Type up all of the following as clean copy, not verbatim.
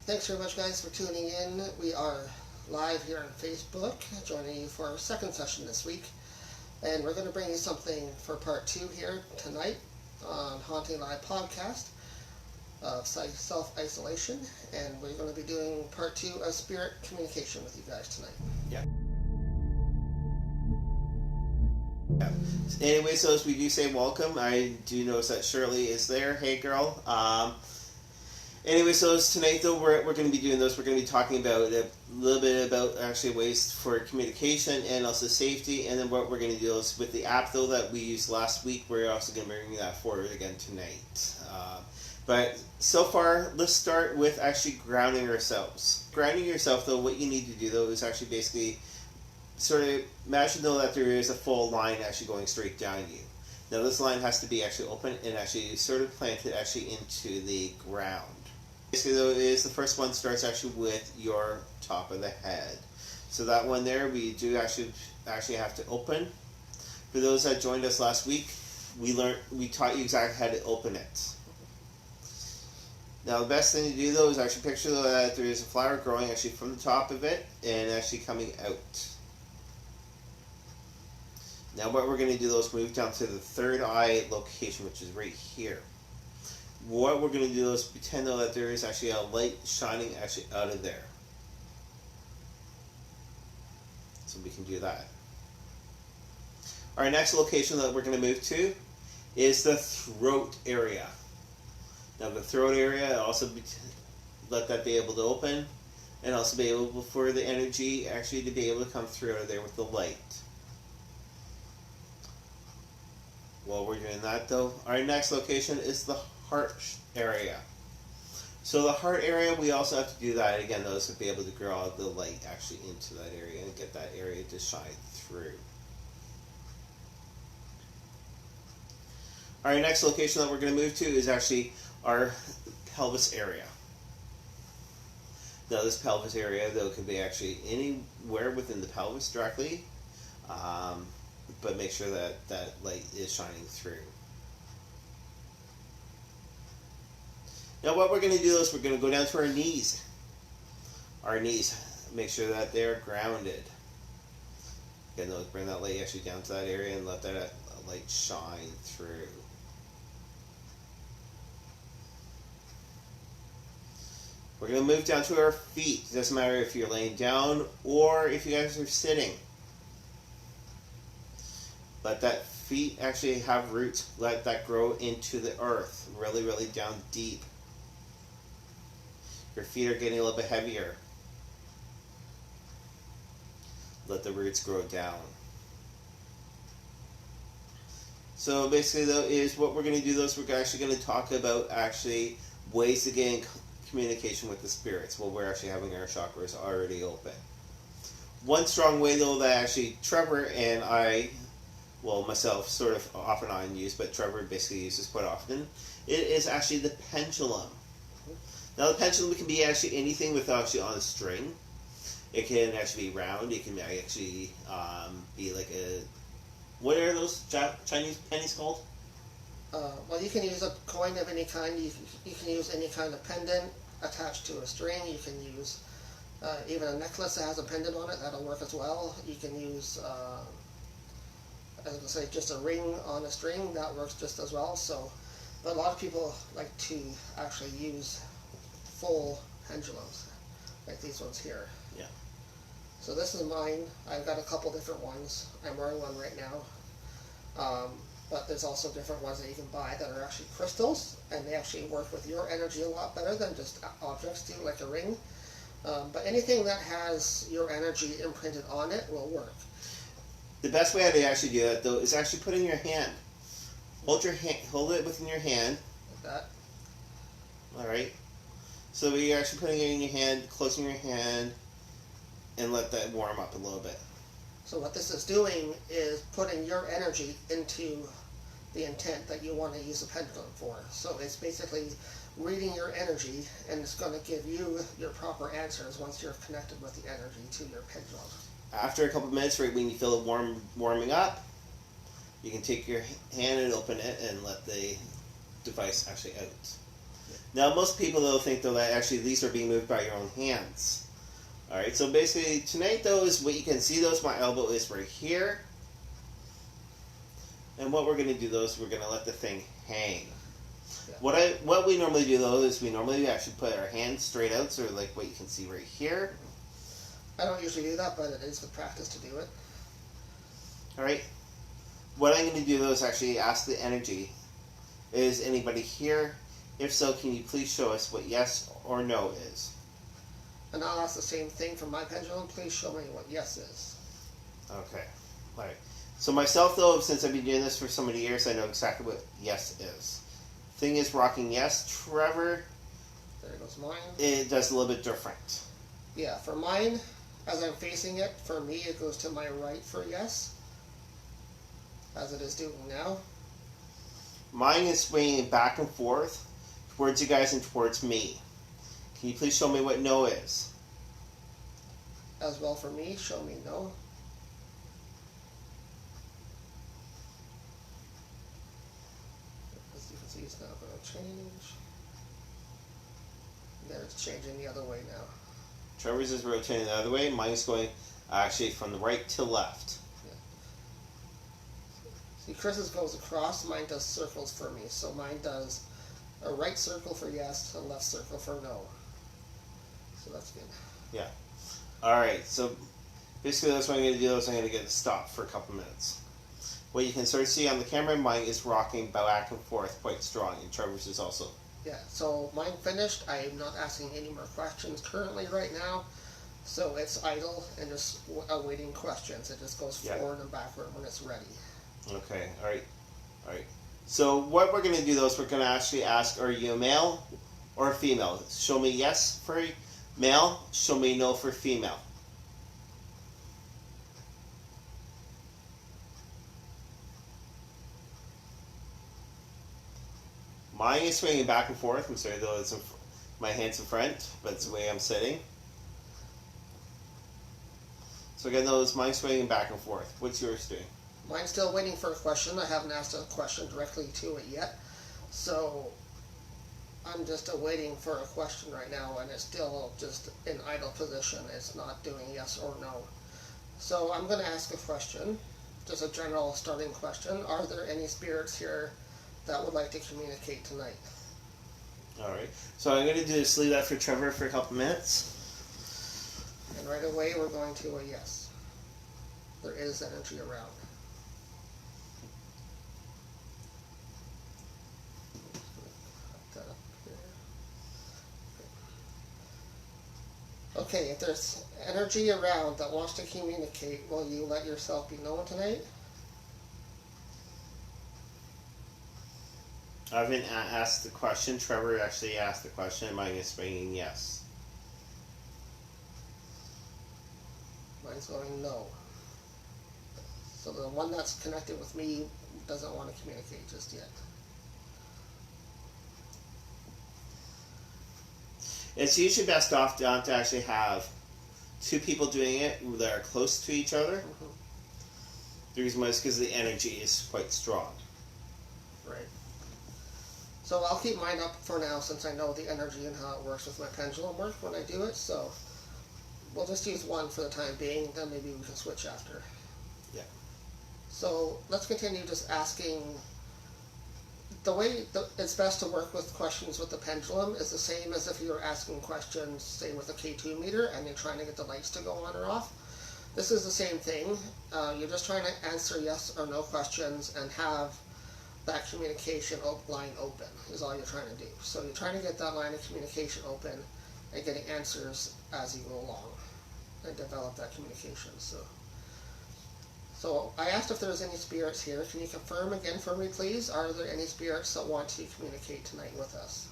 Thanks very much, guys, for tuning in. We are live here on Facebook, joining you for our second session this week. And we're going to bring you something for part 2 here tonight on HauntingLIVE Podcast of self-isolation. And we're going to be doing part 2 of spirit communication with you guys tonight. Yeah. Anyway, so as we do say welcome, I do notice that Shirley is there. Hey, girl. Anyway, so tonight, though, we're going to be doing this. We're going to be talking about a little bit about actually ways for communication and also safety. And then what we're going to do is with the app, though, that we used last week, we're also going to bring that forward again tonight. But so far, let's start with actually grounding ourselves. Grounding yourself, though, what you need to do, though, is actually basically sort of imagine, though, that there is a full line actually going straight down you. Now, this line has to be actually open and actually sort of planted actually into the ground. Basically, though, is the first one starts actually with your top of the head. So that one there, we do actually have to open. For those that joined us last week, we taught you exactly how to open it. Now, the best thing to do, though, is actually picture that there is a flower growing actually from the top of it and actually coming out. Now, what we're going to do, though, is move down to the third eye location, which is right here. What we're going to do is pretend, though, that there is actually a light shining actually out of there. So we can do that. Our next location that we're going to move to is the throat area. Now, the throat area, also let that be able to open and also be able for the energy actually to be able to come through out of there with the light. While we're doing that, though, our next location is the heart area. So the heart area, we also have to do that again, though, to be able to draw the light actually into that area and get that area to shine through. Our next location that we're going to move to is actually our pelvis area. Now, this pelvis area, though, can be actually anywhere within the pelvis directly, but make sure that that light is shining through. Now, what we're going to do is we're going to go down to our knees. Our knees, make sure that they're grounded. Again, bring that light actually down to that area and let that light shine through. We're going to move down to our feet. It doesn't matter if you're laying down or if you guys are sitting. Let that feet actually have roots. Let that grow into the earth, really, really down deep. Your feet are getting a little bit heavier. Let the roots grow down. So basically, though, is what we're going to do, though, is we're actually going to talk about actually ways to get in communication with the spirits while we're actually having our chakras already open. One strong way, though, that actually Trevor and I, well, myself sort of off and on use, but Trevor basically uses quite often, it is actually the pendulum. Now, the pendulum can be actually anything with actually on a string. It can actually be round. It can actually be like a... What are those Chinese pennies called? Well, you can use a coin of any kind. You can use any kind of pendant attached to a string. You can use even a necklace that has a pendant on it. That'll work as well. You can use, as I say, just a ring on a string. That works just as well. So, but a lot of people like to actually use full pendulums, like these ones here. Yeah. So this is mine. I've got a couple different ones. I'm wearing one right now. But there's also different ones that you can buy that are actually crystals, and they actually work with your energy a lot better than just objects do, like a ring. But anything that has your energy imprinted on it will work. The best way to actually do that, though, is actually put it in your hand. Hold it within your hand. Like that. All right. So you're actually putting it in your hand, closing your hand, and let that warm up a little bit. So what this is doing is putting your energy into the intent that you want to use the pendulum for. So it's basically reading your energy, and it's going to give you your proper answers once you're connected with the energy to your pendulum. After a couple minutes, right when you feel it warming up, you can take your hand and open it and let the device actually out. Now, most people, though, think, though, that actually these are being moved by your own hands. Alright, so basically, tonight, though, is what you can see, though, is my elbow is right here. And what we're going to do, though, is we're going to let the thing hang. Yeah. What we normally do, though, is we normally actually put our hands straight out, so like what you can see right here. I don't usually do that, but it is good practice to do it. Alright. What I'm going to do, though, is actually ask the energy. Is anybody here? If so, can you please show us what yes or no is? And I'll ask the same thing for my pendulum. Please show me what yes is. Okay. Alright. So myself, though, since I've been doing this for so many years, I know exactly what yes is. Thing is rocking yes. Trevor, there goes mine. It does a little bit different. Yeah, for mine, as I'm facing it, for me, it goes to my right for yes, as it is doing now. Mine is swinging back and forth towards you guys and towards me. Can you please show me what no is? As well for me, show me no. As you can see, it's now going to change. There, it's changing the other way now. Trevor's is rotating the other way. Mine's going actually from the right to left. See, Chris's goes across, mine does circles for me. So mine does a right circle for yes, a left circle for no. So that's good. Yeah. Alright, so basically that's what I'm going to do is I'm going to get it stopped for a couple minutes. What you can sort of see on the camera, mine is rocking back and forth quite strong, and Trevor's is also. Yeah, so mine finished. I am not asking any more questions currently right now. So it's idle and just awaiting questions. It just goes forward and backward when it's ready. Okay, alright. So what we're going to do, though, is we're going to actually ask, are you a male or a female? Show me yes for male, show me no for female. Mine is swinging back and forth. I'm sorry, though, it's my hand's in front, but it's the way I'm sitting. So again, though, it's mine swinging back and forth. What's yours doing? Mine's still waiting for a question. I haven't asked a question directly to it yet. So I'm just awaiting for a question right now, and it's still just in idle position. It's not doing yes or no. So I'm going to ask a question, just a general starting question. Are there any spirits here that would like to communicate tonight? Alright. So I'm going to just leave that for Trevor for a couple minutes. And right away we're going to a yes. There is energy around. Okay, if there's energy around that wants to communicate, will you let yourself be known tonight? I haven't asked the question. Trevor actually asked the question. Mine is swinging yes. Mine's going no. So the one that's connected with me doesn't want to communicate just yet. It's usually best off to actually have two people doing it that are close to each other. Mm-hmm. The reason why is because the energy is quite strong. Right. So I'll keep mine up for now since I know the energy and how it works with my pendulum work when I do it. So we'll just use one for the time being, then maybe we can switch after. Yeah. So let's continue just asking. The way it's best to work with questions with the pendulum is the same as if you were asking questions, say, with a K2 meter and you're trying to get the lights to go on or off. This is the same thing. You're just trying to answer yes or no questions and have that communication line open is all you're trying to do. So you're trying to get that line of communication open and getting answers as you go along and develop that communication. So I asked if there's any spirits here. Can you confirm again for me, please? Are there any spirits that want to communicate tonight with us?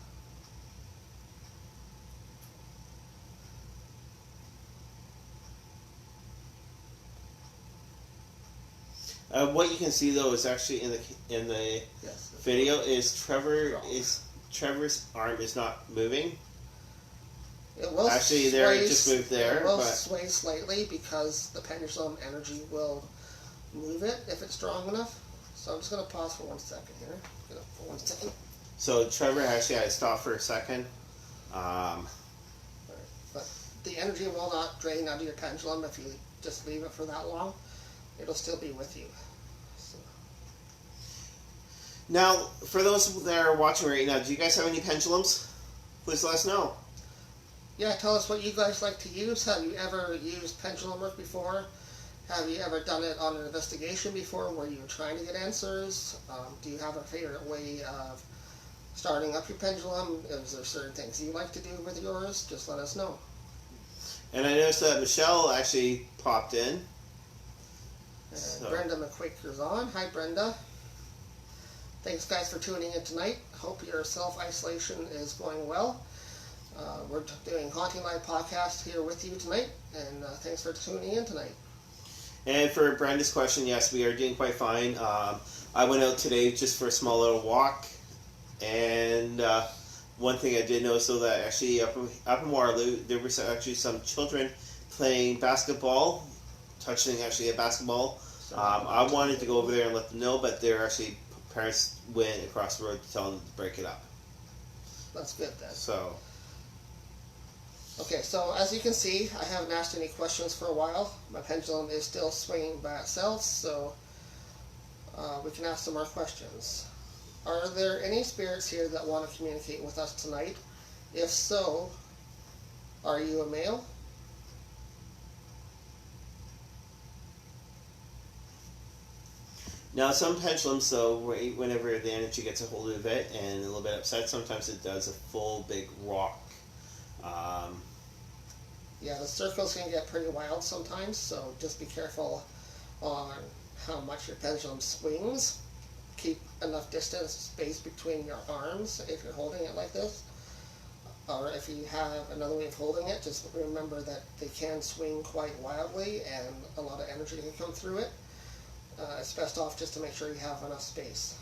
What you can see though is actually in the video is Trevor's arm is not moving. It will actually sway, there it just moved there. It will sway slightly because the pendulum energy will move it if it's strong enough. So I'm just going to pause for 1 second here. For 1 second. So Trevor actually had to stop for a second. But the energy will not drain out of your pendulum if you just leave it for that long. It'll still be with you. So. Now, for those that are watching right now, do you guys have any pendulums? Please let us know. Yeah, tell us what you guys like to use. Have you ever used pendulum work before? Have you ever done it on an investigation before where you were trying to get answers? Do you have a favorite way of starting up your pendulum? Is there certain things you like to do with yours? Just let us know. And I noticed that Michelle actually popped in. And So. Brenda McQuaker's on. Hi, Brenda. Thanks, guys, for tuning in tonight. Hope your self-isolation is going well. We're doing Haunting Live Podcast here with you tonight, and thanks for tuning in tonight. And for Brenda's question, yes, we are doing quite fine. I went out today just for a small little walk, and one thing I did notice, though, that actually up in Waterloo, there was actually some children playing basketball, touching actually a basketball. I wanted to go over there and let them know, but their actually parents went across the road to tell them to break it up. That's good then. So. Okay, so as you can see, I haven't asked any questions for a while. My pendulum is still swinging by itself, so we can ask some more questions. Are there any spirits here that want to communicate with us tonight? If so, are you a male? Now, some pendulums, though, whenever the energy gets a hold of it and a little bit upset, sometimes it does a full big rock. Yeah, the circles can get pretty wild sometimes, so just be careful on how much your pendulum swings. Keep enough distance, space between your arms if you're holding it like this. Or if you have another way of holding it, just remember that they can swing quite wildly and a lot of energy can come through it. It's best off just to make sure you have enough space.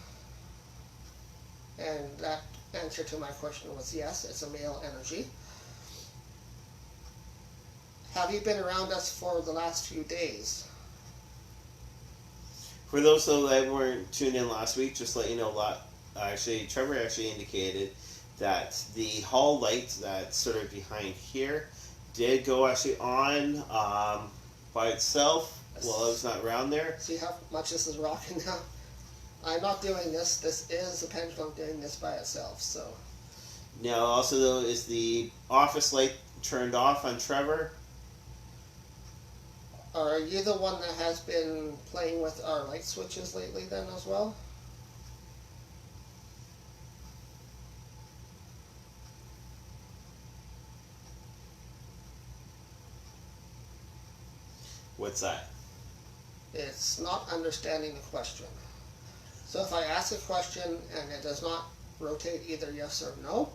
And that answer to my question was yes, it's a male energy. Have you been around us for the last few days? For those though that weren't tuned in last week, just to let you know, Trevor actually indicated that the hall light that's sort of behind here did go actually on by itself while I was not around there. See how much this is rocking now? I'm not doing this. This is the pendulum doing this by itself. So. Now, also though, is the office light turned off on Trevor? Are you the one that has been playing with our light switches lately then as well? What's that? It's not understanding the question. So if I ask a question and it does not rotate either yes or no,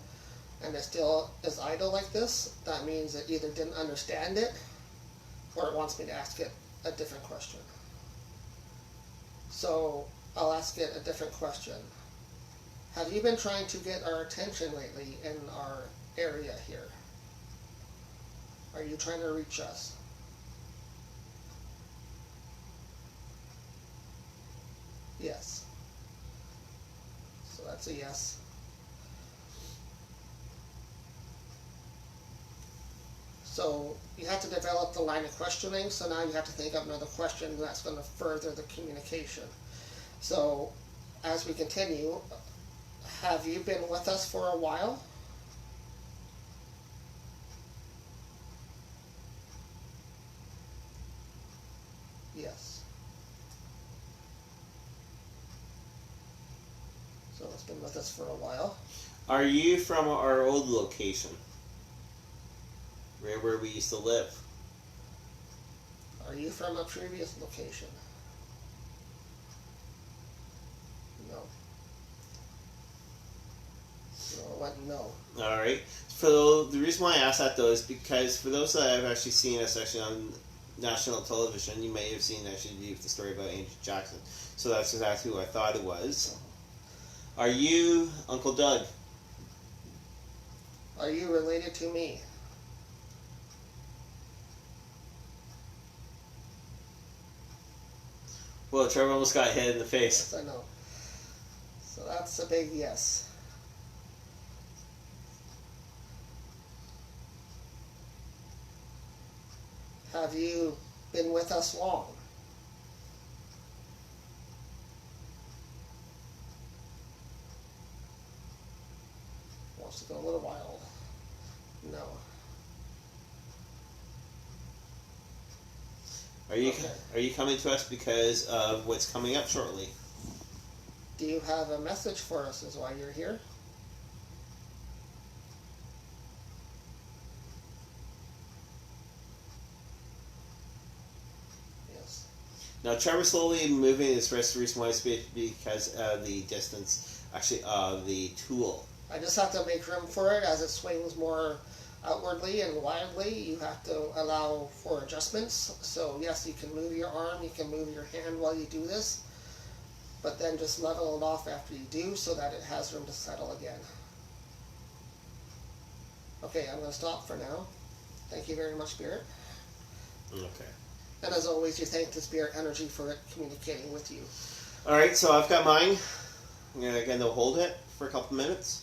and it still is idle like this, that means it either didn't understand it or it wants me to ask it a different question. So I'll ask it a different question. Have you been trying to get our attention lately in our area here? Are you trying to reach us? Yes. So that's a yes. So you have to develop the line of questioning, so now you have to think of another question that's going to further the communication. So as we continue, have you been with us for a while? Yes. So it's been with us for a while. Are you from our old location? Right where we used to live? Are you from a previous location? No. So I went no. Alright. So the reason why I asked that though is because for those that have actually seen us actually on national television, you may have seen actually the story about Angel Jackson. So that's exactly who I thought it was. Are you Uncle Doug? Are you related to me? Well, Trevor almost got hit in the face. Yes, I know. So that's a big yes. Have you been with us long? Wants to go a little while. No. Are you coming to us because of what's coming up shortly? Do you have a message for us is why you're here? Yes. Now, Trevor's slowly moving his wrist. The reason why is because of the distance, actually, of the tool. I just have to make room for it as it swings more outwardly and wildly. You have to allow for adjustments. So yes, you can move your arm, you can move your hand while you do this, but then just level it off after you do so that it has room to settle again. Okay, I'm going to stop for now. Thank you very much, Spirit. Okay. And as always, you thank the Spirit energy for it communicating with you. Alright, so I've got mine. I'm going to again hold it for a couple minutes.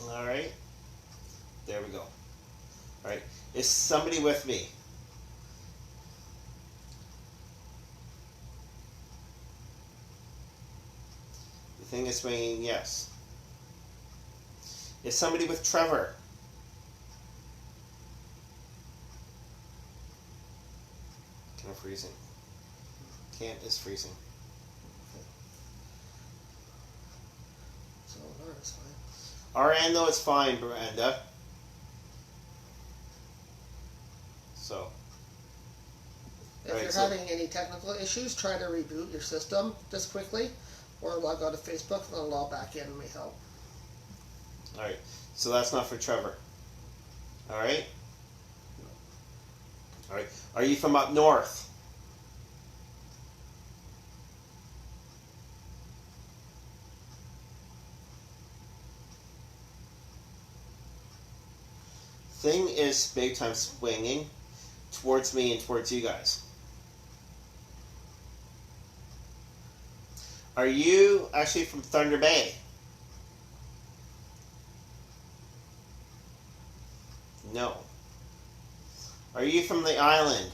Alright. There we go. Alright. Is somebody with me? The thing is swinging yes. Is somebody with Trevor? Kind of freezing. Can't is freezing. So, no, it's fine. RN though it's fine, Brenda. So. If Right, you're so- having any technical issues, try to reboot your system just quickly, or log out of Facebook and then log back in may help. Alright. So that's not for Trevor. Alright? Alright. Are you from up north? Thing is big time swinging towards me and towards you guys. Are you actually from Thunder Bay? No. Are you from the island?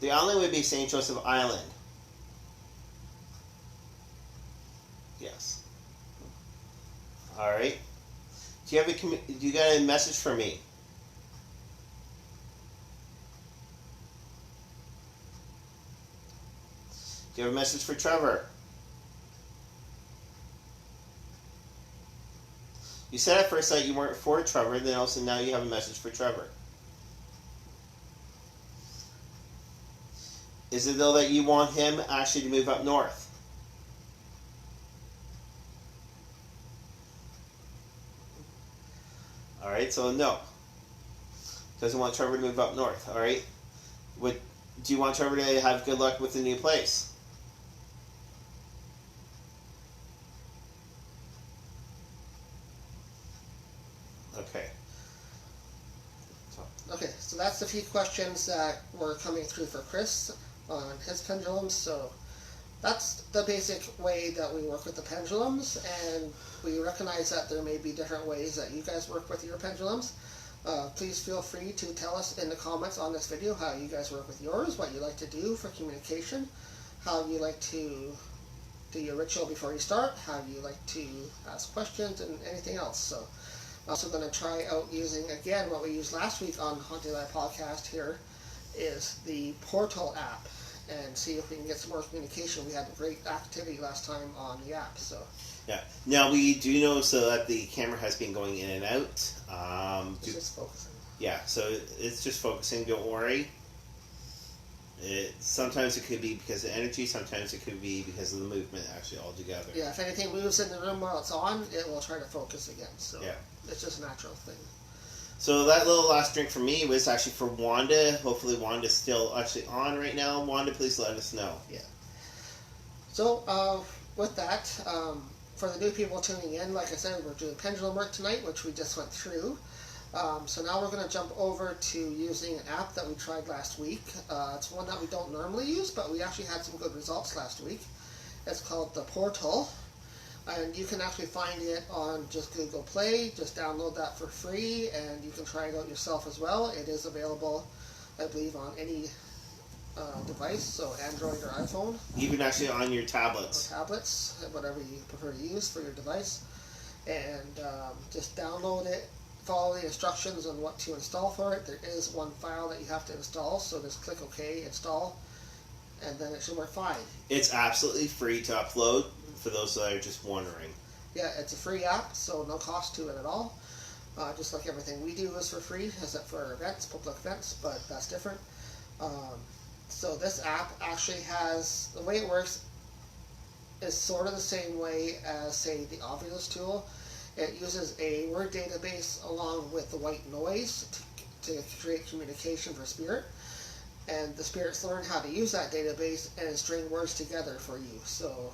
The island would be St. Joseph Island. Yes. All right. Do you got a message for me? Do you have a message for Trevor? You said at first that you weren't for Trevor, then also now you have a message for Trevor. Is it though that you want him actually to move up north? Alright, so no. Doesn't want Trevor to move up north, alright? Do you want Trevor to have good luck with the new place? Okay. Okay, so that's a few questions that were coming through for Chris on his pendulums. So that's the basic way that we work with the pendulums, and we recognize that there may be different ways that you guys work with your pendulums. Please feel free to tell us in the comments on this video how you guys work with yours, what you like to do for communication, how you like to do your ritual before you start, how you like to ask questions, and anything else. So I'm also going to try out using, again, what we used last week on HauntingLIVE Podcast here is the Portal app, and see if we can get some more communication. We had a great activity last time on the app, so. Yeah. Now we do know so that the camera has been going in and out. It's just focusing. Yeah, so it's just focusing. Don't worry. Sometimes it could be because of energy. Sometimes it could be because of the movement. Actually, altogether. Yeah. If anything moves in the room while it's on, it will try to focus again. So yeah, it's just a natural thing. So that little last drink for me was actually for Wanda. Hopefully Wanda's still actually on right now. Wanda, please let us know. Yeah. So with that, for the new people tuning in, like I said, we're doing pendulum work tonight, which we just went through. So now we're going to jump over to using an app that we tried last week. It's one that we don't normally use, but we actually had some good results last week. It's called the Portal. And you can actually find it on just Google Play. Just download that for free, and you can try it out yourself as well. It is available, I believe, on any device, so Android or iPhone. Even actually on your tablets. Or tablets, whatever you prefer to use for your device. And just download it, follow the instructions on what to install for it. There is one file that you have to install, so just click OK, install, and then it should work fine. It's absolutely free to upload, for those that are just wondering. Yeah, it's a free app, so no cost to it at all. Just like everything we do is for free, except for events, public events, but that's different. So this app actually has, the way it works is sort of the same way as, say, the Ovilus tool. It uses a word database along with the white noise to create communication for spirit. And the spirits learn how to use that database and string words together for you. So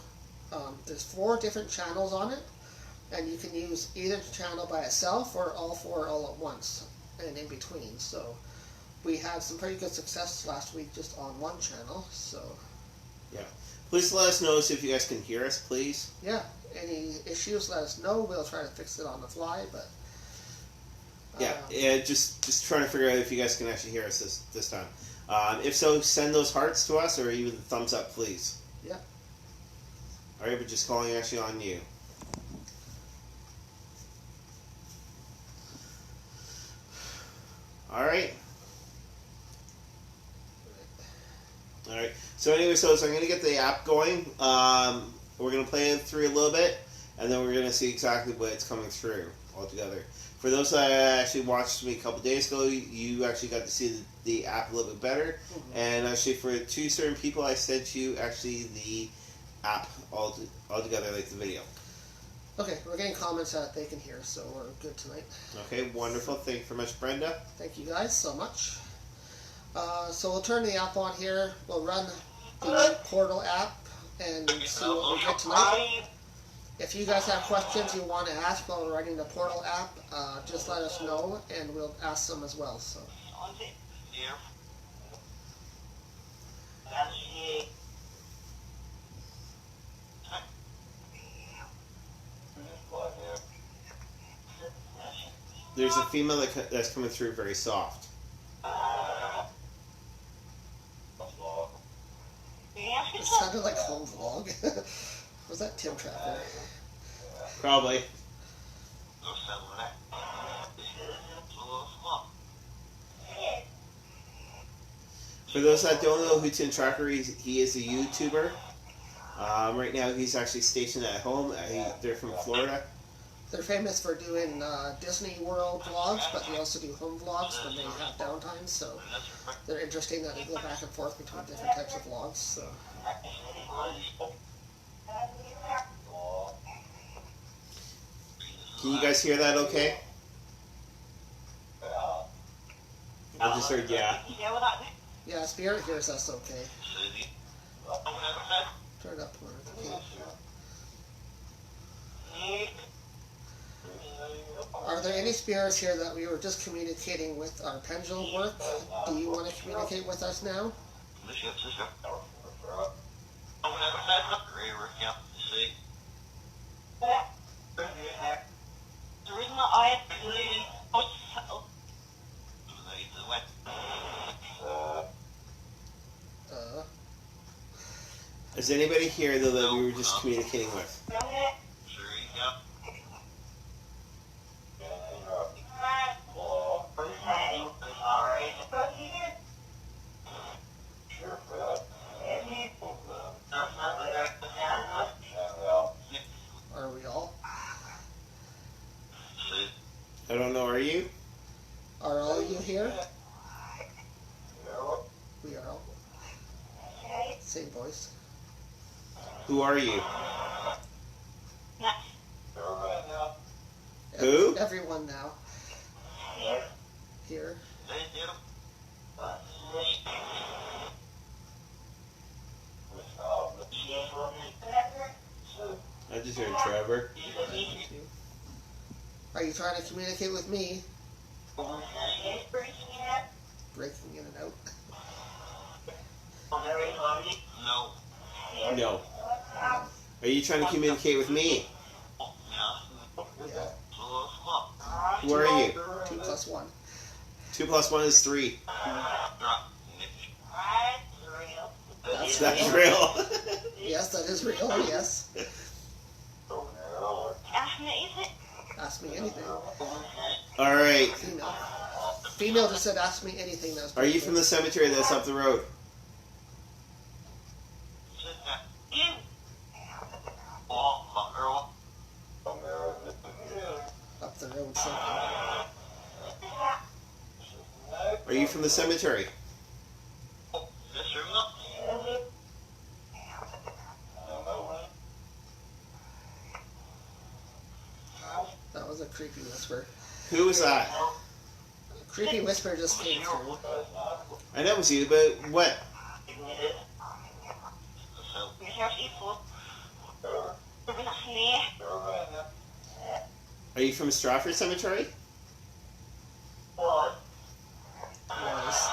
there's 4 different channels on it, and you can use either channel by itself or all 4 all at once and in between. So we had some pretty good success last week just on one channel. So yeah, please let us know if you guys can hear us, please. Yeah, any issues, let us know. We'll try to fix it on the fly, but yeah, just trying to figure out if you guys can actually hear us this time. If so, send those hearts to us, or even the thumbs up, please. Yeah. Alright, but just calling actually on you. Alright. Alright. So anyway, so I'm going to get the app going. We're going to play it through a little bit, and then we're going to see exactly what it's coming through altogether. For those that actually watched me a couple days ago, you actually got to see the app a little bit better. Mm-hmm. And actually for 2 certain people, I sent you actually the app altogether, like the video. Okay, we're getting comments that they can hear, so we're good tonight. Okay, wonderful. Thank you very much, Brenda. Thank you guys so much. So we'll turn the app on here. We'll run the portal app and see what we get tonight. If you guys have questions you want to ask while running the portal app, just let us know and we'll ask them as well. So. There's a female that's coming through very soft. It sounded like home vlog. Was that Tim Tracker? Probably. For those that don't know who Tim Tracker is, he is a YouTuber. Right now he's actually stationed at home. They're from Florida. They're famous for doing Disney World vlogs, but they also do home vlogs when they have downtime, so they're interesting that they go back and forth between different types of vlogs. So. Can you guys hear that okay? I just heard yeah. Yeah, Spirit hears us okay. Turn it up more. Are there any spirits here that we were just communicating with our pendulum work? Do you want to communicate with us now? Is anybody here though that we were just communicating with? Are we all? I don't know, are you? Are all of you here? We are all. Same voice. Who are you? Who? Everyone now. Here. I just heard Trevor. Are you trying to communicate with me? Breaking in and out. No. No. Are you trying to communicate with me? Who are you? 2 plus 1. 2 plus 1 is 3. That's real. Yes, that is real, yes. Ask me anything. Alright. Female. Female just said, ask me anything. That's Are you from the cemetery that's up the road? Up the road something. Are you from the cemetery? That was a creepy whisper. Who was that? A creepy whisper just came through. I know it was you, but what? Are you from Stratford Cemetery? Yes.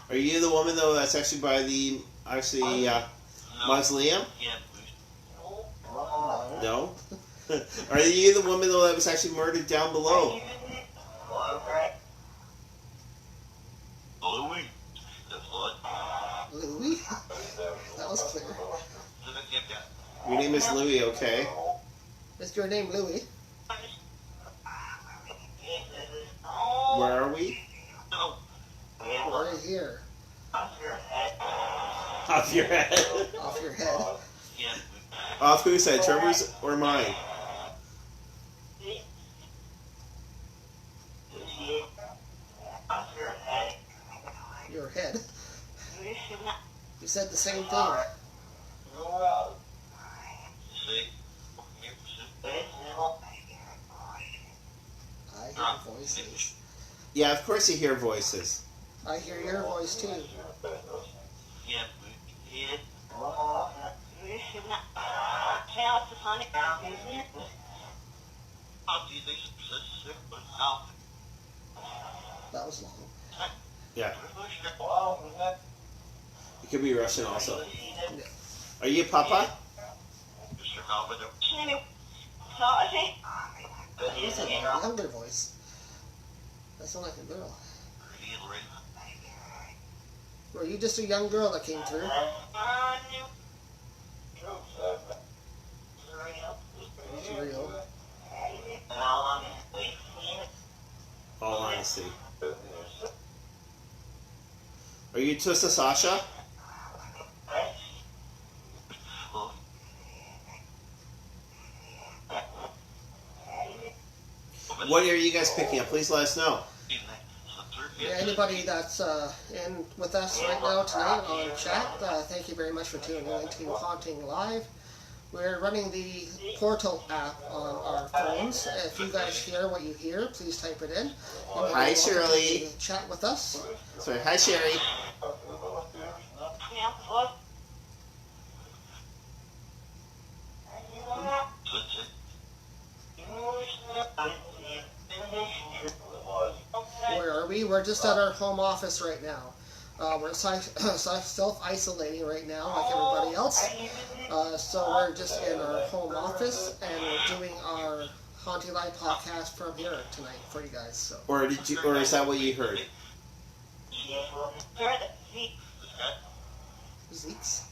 Are you the woman though that's actually by the mausoleum? No. Are you the woman though that was actually murdered down below? Louis? That was clear. Your name is Louis, okay? Is your name Louis? Where are we? We're here. Off your head. Off your head. Off whose head? Trevor's or mine? Your head. You said the same thing. I hear voices. Yeah, of course you hear voices. I hear your voice too. That was long. Yeah. It could be Russian also. Yeah. Are you Papa? That was a younger voice. That sounded like a girl. Were you just a young girl that came through? It's real. All honesty. Are you Tusa Sasha? What are you guys picking up? Please let us know. Yeah, anybody that's in with us right now tonight on chat, thank you very much for tuning in to Haunting Live. We're running the Portal app on our phones. If you guys hear what you hear, please type it in. Hi, Shirley. Chat with us. Sorry, hi, Sherry. Where are we? We're just at our home office right now. We're self-isolating right now like everybody else. So we're just in our home office and we're doing our Haunting Live podcast from here tonight for you guys. So. Or is that what you heard? Zeeks.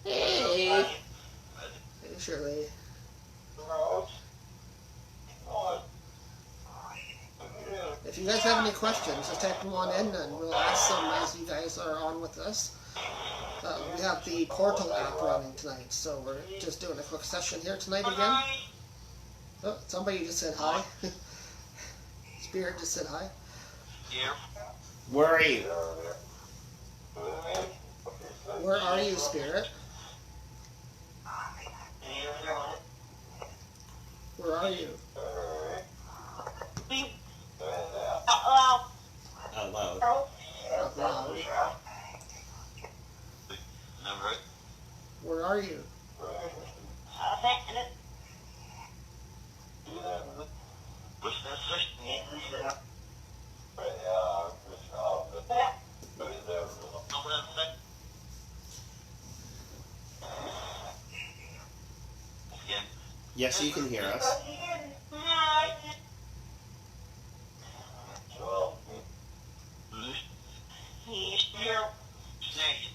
Hey. Hey, Shirley. If you guys have any questions, just type them on in and we'll ask them as you guys are on with us. We have the Portal app running tonight, so we're just doing a quick session here tonight again. Oh, somebody just said hi. Spirit just said hi. Where are you? Where are you, Spirit? Where are you? Out loud. Out loud. Where are you? Yes, you can hear us.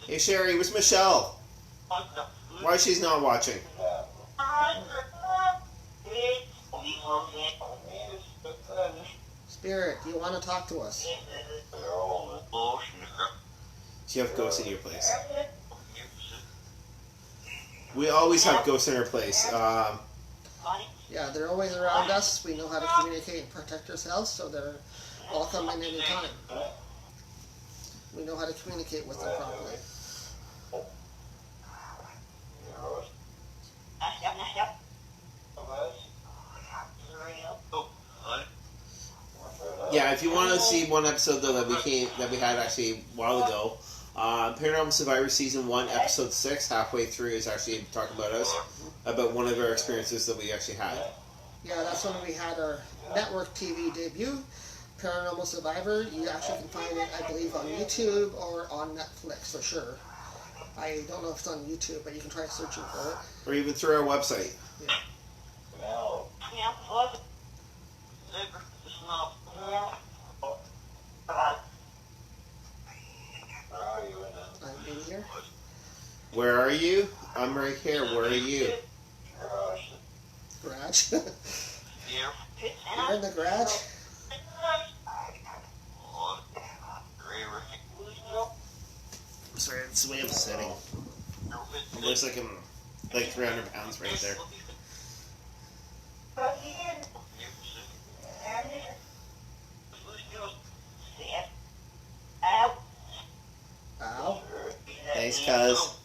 Hey Sherry, where's Michelle? Why she's not watching? Spirit, do you want to talk to us? Do you have ghosts in your place? We always have ghosts in our place. Yeah, they're always around us. We know how to communicate and protect ourselves, so they're welcome in any time. We know how to communicate with them properly. Yeah, if you want to see one episode though that we had actually a while ago, Paranormal Survivor Season 1, Episode 6, halfway through, is actually talking about us, about one of our experiences that we actually had. Yeah, that's when we had our network TV debut, Paranormal Survivor. You actually can find it, I believe, on YouTube or on Netflix for sure. I don't know if it's on YouTube, but you can try searching for it. Or even through our website. Yeah. I'm in here. Where are you? I'm right here. Where are you? Garage. You're in the garage? I'm sorry, it's the way I'm sitting. It looks like I'm like 300 pounds right there. Ow. Thanks, cuz.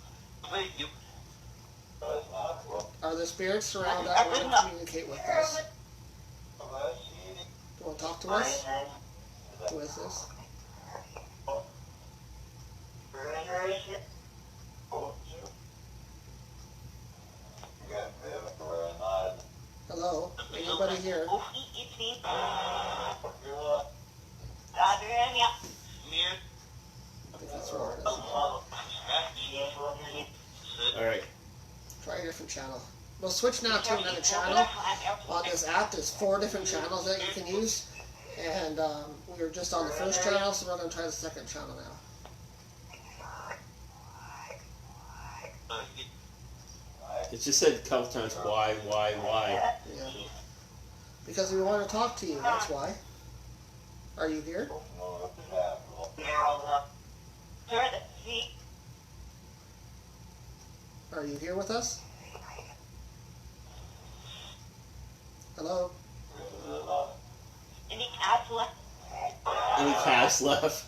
Are there spirits around us that want to communicate with us? Do you want to talk to us? Who is this? Hello? Anybody here? I think that's wrong. Alright. Try a different channel. We'll switch now to another channel. On this app, there's 4 different channels that you can use. And we were just on the first channel, so we're going to try the second channel now. It just said a couple times, why? Yeah. Because we want to talk to you, that's why. Are you here? Are you here with us? Hello? Any cabs left?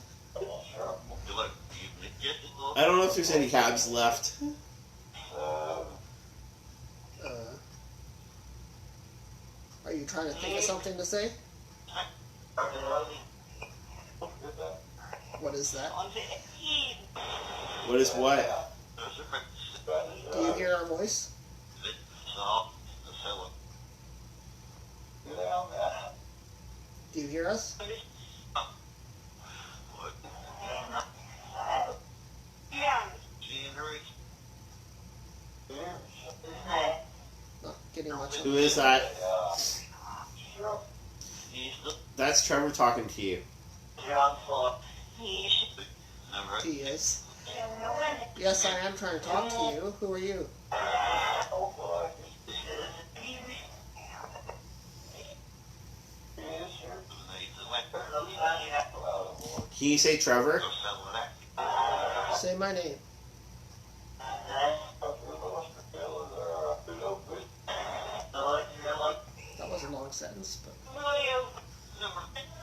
I don't know if there's any cabs left. Are you trying to think of something to say? What is that? What is what? Do you hear our voice? Do you hear us? Not getting much. Who is that? That's Trevor talking to you. He is. Yes, I am trying to talk to you. Who are you? Can you say Trevor? Say my name. That was a long sentence, but...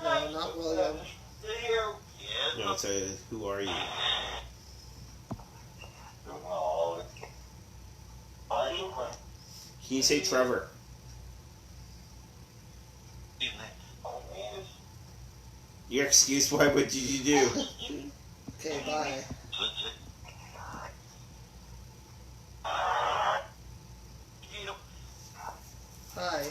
No, not William. No, it's a, who are you? Can you say Trevor? You're excused. Why? What did you do? Okay, bye. Hi.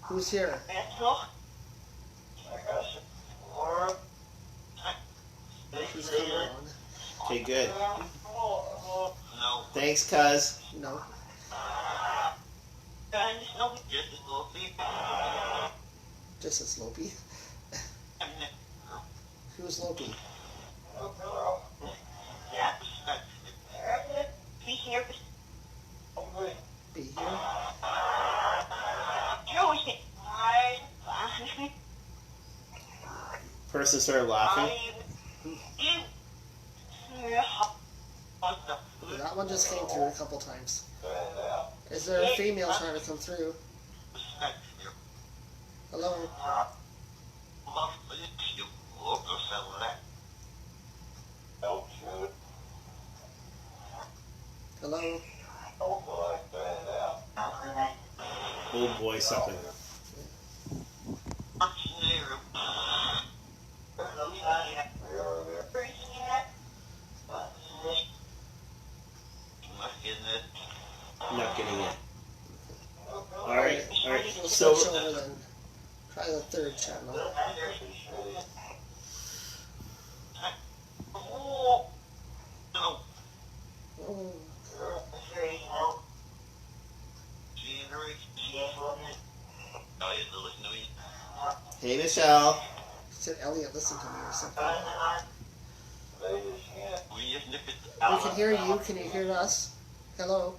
Who's here? She's coming on. Okay, good. Thanks, cuz. No. Just as Lopi. Who's Lopi? Be here. Be here? Person started laughing. That one just came through a couple times. Is there a female trying to come through? Hello? Hello? Oh boy, something. Not getting it. Alright. We'll So, switch over then. Try the third channel. Oh. hey, Michelle. Said Elliot, listen to me or something. We can hear you. Can you hear us? Hello?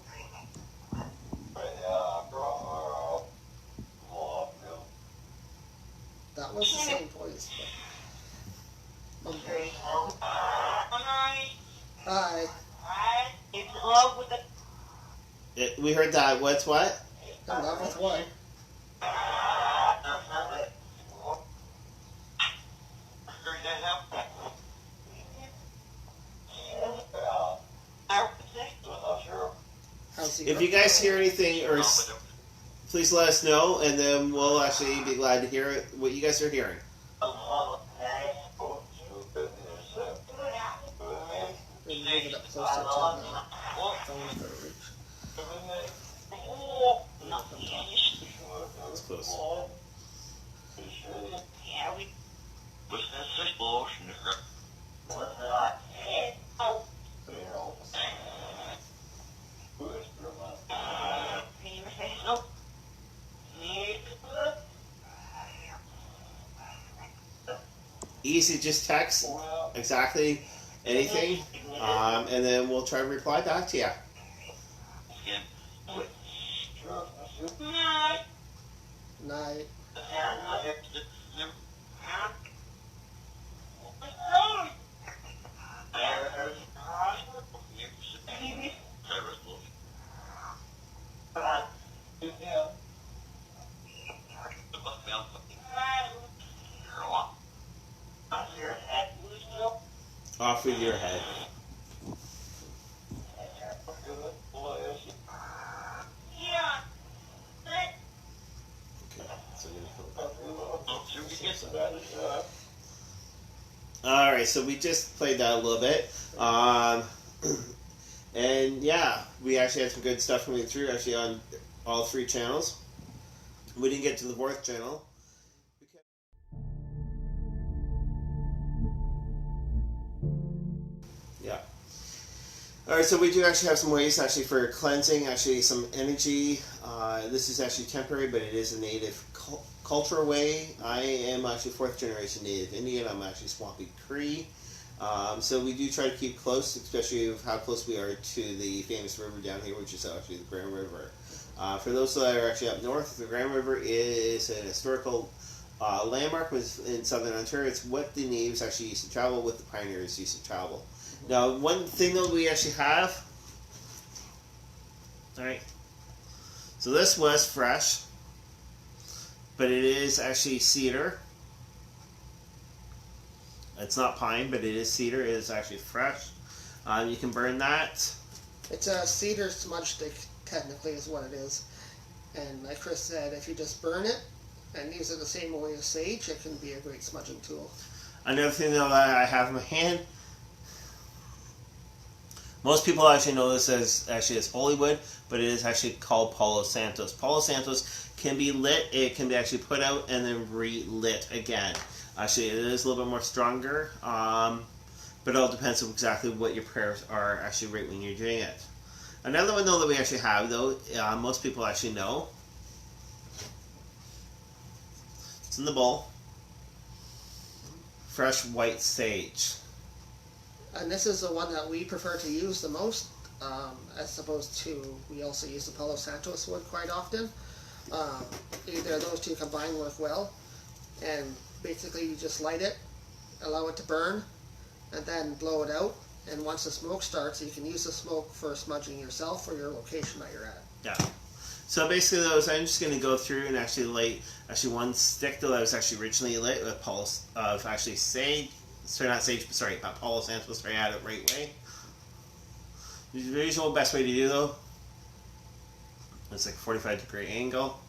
That was the same voice. But... Hi. We heard that. What's what? In love with what? How's he? If you guys hear anything, or please let us know, and then we'll actually be glad to hear what you guys are hearing. We'll move it up closer to the phone if it reach. That's close. Easy, just text exactly anything, and then we'll try to reply back to you. Night. Off with your head. Alright, so we just played that a little bit. And yeah, we actually had some good stuff coming through actually on all three channels. We didn't get to the fourth channel. Yeah. Alright, so we do actually have some ways actually for cleansing, actually some energy. This is actually temporary, but it is a native cultural way. I am actually 4th generation native Indian. I'm actually Swampy Cree. So we do try to keep close, especially with how close we are to the famous river down here, which is actually the Grand River. For those that are actually up north, the Grand River is an historical landmark in southern Ontario. It's what the natives actually used to travel, what the pioneers used to travel. Now, one thing that we actually have, alright, so this was fresh, but it is actually cedar. It's not pine, but it is cedar. It is actually fresh. You can burn that. It's a cedar smudge stick, technically, is what it is. And like Chris said, if you just burn it and use it the same way as sage, it can be a great smudging tool. Another thing that I have in my hand, most people actually know this as holy wood, but it is actually called Palo Santos. Palo Santos can be lit, it can be actually put out and then re-lit again. Actually, it is a little bit more stronger, but it all depends on exactly what your prayers are actually right when you're doing it. Another one though that we actually have though, most people actually know. It's in the bowl. Fresh white sage. And this is the one that we prefer to use the most, as opposed to, we also use the Palo Santos wood quite often. Either of those two combined work well, and basically you just light it, allow it to burn, and then blow it out. And once the smoke starts, you can use the smoke for smudging yourself or your location that you're at. Yeah. So basically, those I'm just going to go through and actually light one stick though that was actually originally lit with sage. Sorry, not sage, but sorry, not Palo Santos. Sorry, I had it right way. The usual best way to do though. It's like a 45-degree angle.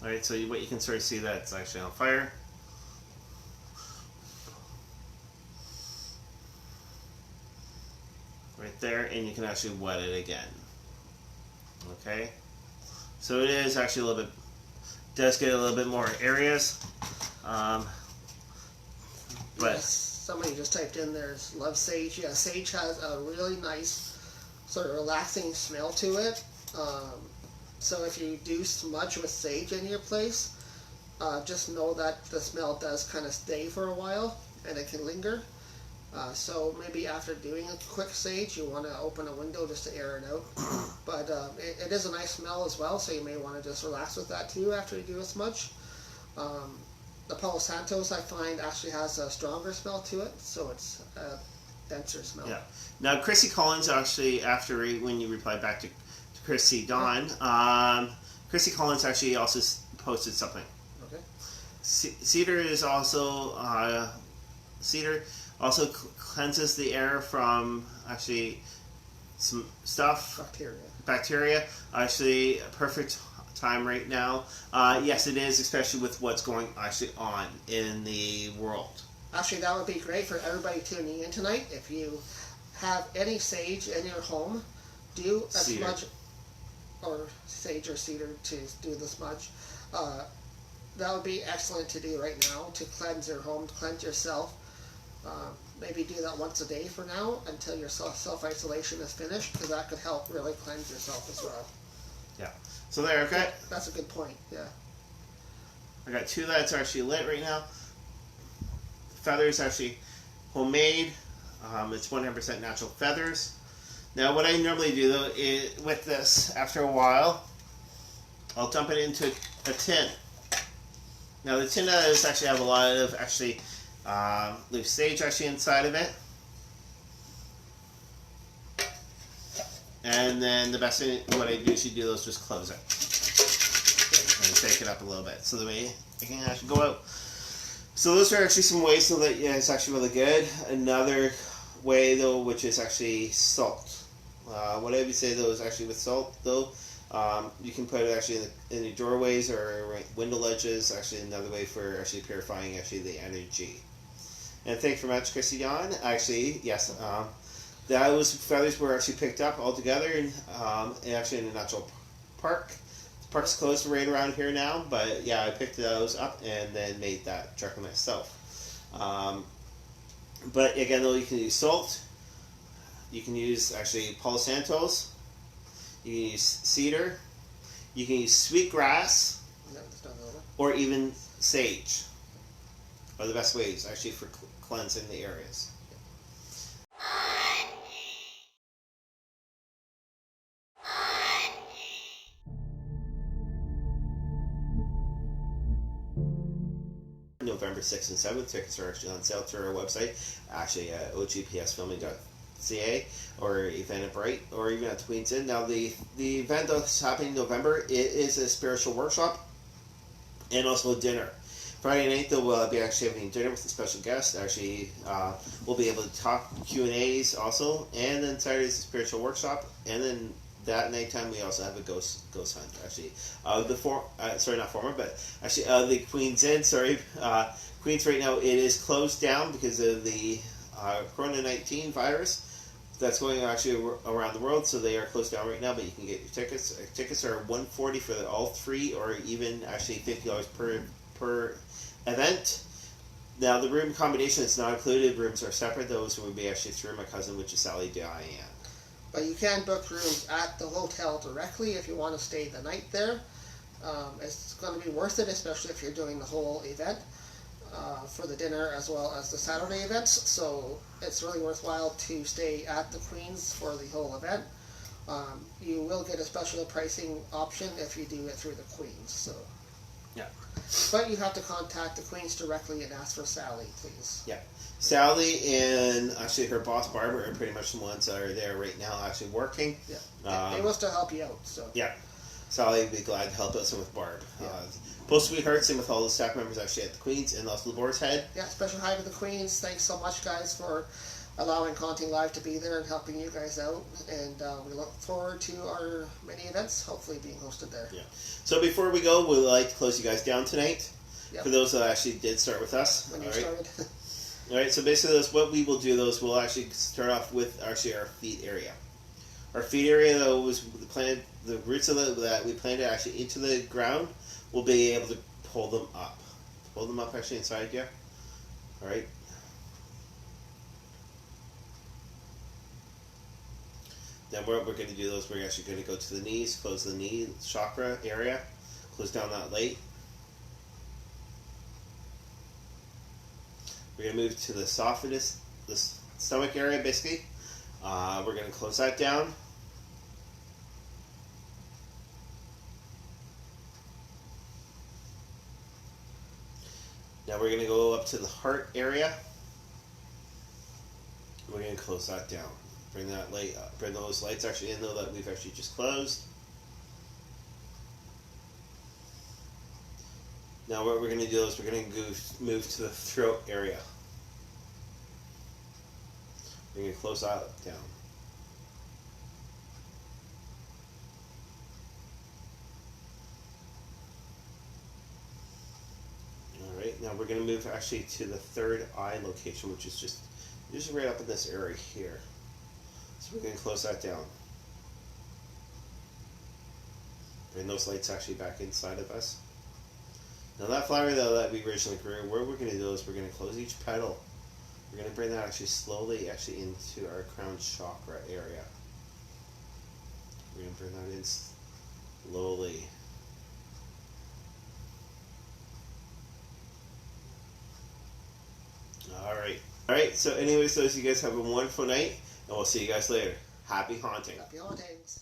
Alright, so what you can sort of see that it's actually on fire. Right there, and you can actually wet it again. Okay? So it is actually a little bit, does get a little bit more areas. But Yes, somebody just typed in there's love sage. Yeah, sage has a really nice sort of relaxing smell to it. So if you do smudge with sage in your place, just know that the smell does kind of stay for a while and it can linger. So maybe after doing a quick sage, you want to open a window just to air it out. But it is a nice smell as well, so you may want to just relax with that too after you do a smudge. The Palo Santos, I find, actually has a stronger smell to it, so it's a denser smell. Yeah. Now, Chrissy Collins actually, when you replied back to Chrissy Dawn, Chrissy Collins actually also posted something. Okay. Cedar is also cedar also cleanses the air from actually some stuff. Bacteria. Actually, a perfect time right now. Yes, it is, especially with what's going actually on in the world. Actually, that would be great for everybody tuning in tonight. If you have any sage in your home, do a Cedar. smudge, or sage or cedar to do the smudge. That would be excellent to do right now to cleanse your home, to cleanse yourself. Maybe do that once a day for now until your self-isolation is finished, because that could help really cleanse yourself as well. Yeah. So there, okay. That's a good point, yeah. I got two that's actually lit right now. Feathers actually homemade. It's 100% natural feathers. Now what I normally do though is with this, after a while, I'll dump it into a tin. Now the tin does actually have a lot of actually loose sage actually inside of it. And then the best thing, what I usually do is just close it. And shake it up a little bit so the way it can actually go out. So those are actually some ways so that it's actually really good. Another way though, which is actually salt. What I would say though is actually with salt though, you can put it actually in the doorways or window ledges. Actually another way for actually purifying actually the energy. And thanks very much, Chrissy Dawn. Actually, yes, those feathers were actually picked up all together and actually in a natural park. The park's closed right around here now, but yeah, I picked those up and then made that directly myself. But again, though, you can use salt. You can use actually Palo Santos. You can use cedar. You can use sweetgrass, or even sage. Are the best ways actually for cleansing the areas. November 6th and 7th. Tickets are actually on sale through our website, actually at ogpsfilming.ca or Eventbrite or even at the Queen's Inn. Now the event that's happening in November, it is a spiritual workshop and also a dinner. Friday night though we'll be actually having dinner with a special guest. Actually we'll be able to talk Q&As also, and then Saturday's a spiritual workshop, and then that nighttime we also have a ghost hunt actually. The Queen's Inn, Queen's right now it is closed down because of the Corona-19 virus that's going actually around the world, so they are closed down right now, but you can get your tickets. Tickets are $140 for all three, or even actually $50 per event. Now the room combination is not included, rooms are separate. Those would be actually through my cousin, which is Sally Diane. But you can book rooms at the hotel directly if you want to stay the night there. It's going to be worth it, especially if you're doing the whole event for the dinner as well as the Saturday events. So it's really worthwhile to stay at the Queen's for the whole event. You will get a special pricing option if you do it through the Queen's. So. Yeah. But you have to contact the Queen's directly and ask for Sally, please. Yeah. Sally and actually her boss Barbara are pretty much the ones that are there right now actually working. Yeah. They will still help you out. So. Yeah. Sally would be glad to help us with Barb. Yeah. Both sweethearts and with all the staff members actually at the Queen's and also the Boar's Head. Yeah, special hi to the Queen's. Thanks so much, guys, for allowing Haunting Live to be there and helping you guys out. And we look forward to our many events, hopefully being hosted there. Yeah. So before we go, we'd like to close you guys down tonight. Yep. For those that actually did start with us. When you started. All right. So basically, what we will do we'll actually start off with actually our feet area. Our feet area, though, was the roots of that we planted actually into the ground. We'll be able to pull them up. Pull them up actually inside you. All right. Then what we're going to do is we're actually going to go to the knees, close the knee chakra area, close down that light. We're going to move to the esophagus, the stomach area basically. We're going to close that down. Now we're going to go up to the heart area. We're going to close that down. Bring that light up. Bring those lights actually in though that we've actually just closed. Now what we're going to do is we're going to move to the throat area. We're going to close that down. Alright, now we're going to move actually to the third eye location, which is just right up in this area here. So we're going to close that down. Bring those lights actually back inside of us. Now that flower though that we originally grew, what we're going to do is we're going to close each petal. We're going to bring that actually slowly actually into our crown chakra area. We're going to bring that in slowly. Alright, so anyways, those you guys have a wonderful night, and we'll see you guys later. Happy haunting. Happy hauntings.